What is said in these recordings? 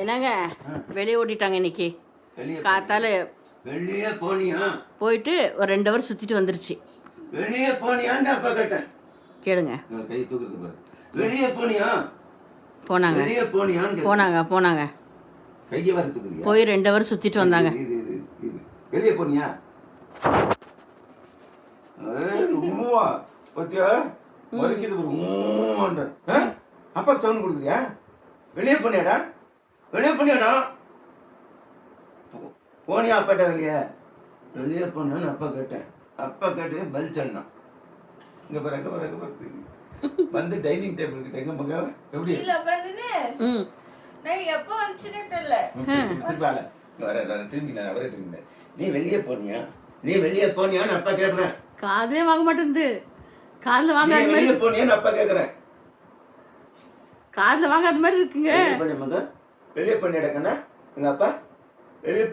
என்னங்க வெளியே ஓட்டிட்டாங்க இன்னைக்கு காத்தால வெளியே போனியா? போயிட்டு ஒரு 2 ஹவர் சுத்திட்டு வந்துருச்சு. வெளியே போனியான்னு அப்பா கேட்டேன். கேளுங்க. கை தூக்குறது பாரு. வெளியே போனியா? போனாங்க. வெளியே போனியான்னு போனாங்க. கையை வர தூக்குறியா? போய் 2 ஹவர் சுத்திட்டு வந்தாங்க. வெளியே போனியா? உம்முவா பத்தியா மறுக்கிது ஒரு அப்பா சவுண்ட் கொடுக்குறியா? வெளியே போனியாடா? வெளியே போனியாடா? போனியா அப்பாட்ட வெளியே? வெளியே போனியான்னு அப்பா கேட்டேன். அப்பா கேட்டு பதில் சொன்னான். இங்க பாரு வந்து டைனிங் டேபிள் கிட்ட எங்க மங்க எப்படி இல்ல வந்துனே நான் எப்ப வந்துச்சுனே தெரியல. திருப்பால வர திரும்பி நான் அவரே திரும்பி நீ வெளியே போனியான்னு அப்பா கேக்குறேன். காதே வாங்க மாட்டேங்குது. காதுல வாங்க அது மாதிரி வெளியே போனியான்னு அப்பா கேக்குறேன். காதுல வாங்க அது மாதிரி இருக்குங்க. வெளியே பண்ணிட கண்ணா எங்க அப்பா வெளியே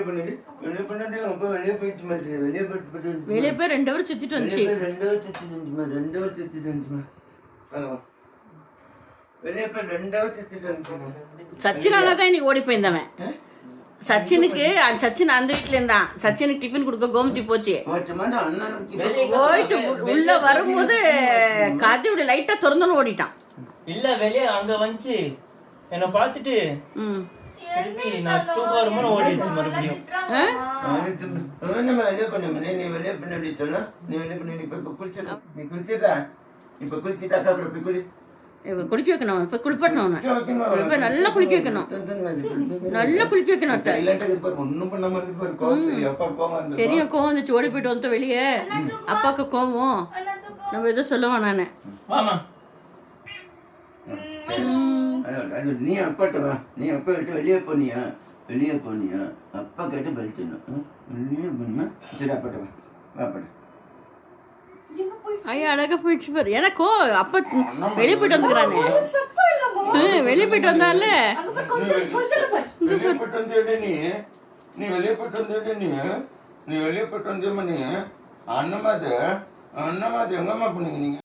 பண்ணிட்டு அப்பா வெளியே போயிட்டு மாதிரி வெளியே போய் 2 ஹவர் சுத்திட்டு வந்துச்சு. 2 ஹவர் சுத்திட்டு வந்துச்சுமா வெளியே போய் 2 ஹவர் சுத்திட்டு வந்துச்சு. சச்சினால தான் இன்னைக்கு ஓடி போயிருந்தவன். சச்சின் அந்த வீட்டுல இருந்தான். சச்சினுக்கு டிஃபன் கொடுக்க கோமதி போச்சு. போயிட்டு உள்ள வரும்போது கதவு லைட்டா திறந்தோன்னு ஓடிட்டான். இல்ல வெளியே அங்க வந்துச்சு என்ன பாத்துட்டு நான் தூக்கம் வரும்போது ஓடிடுச்சு மறுபடியும். நீ வெளியே பண்ணி சொன்னா நீ வெளியே பண்ணி நீ குளிச்சுட்டா அப்புறம் போய் குளி குளிக்க வைக்கணும். இப்ப குளிப்பட்டணும். இப்ப நல்லா குளிக்க வைக்கணும். நல்லா குளிக்க வைக்கணும். தெரியும் கோவம் வந்துச்சு. ஓடி போயிட்டு வந்து வெளியே அப்பாவுக்கு கோவம். நம்ம எதோ சொல்லுவோம் நானு. நீ அப்பாட்ட வா. நீ அப்பா கிட்ட வெளியே போனியா அப்பா கேட்டு பலிச்சணும். வெளியே போனியா சரி அப்பாட்ட வா அப்பாட்ட ஐயா அழகா போயிடுச்சு பாரு. எனக்கோ அப்ப வெளியே போயிட்டு வந்துக்கிறானே. வெளியே போயிட்டு வந்தால நீ வெளியே போயிட்டு வந்து அண்ணமாது எங்கம்மா பண்ணீங்க நீங்க?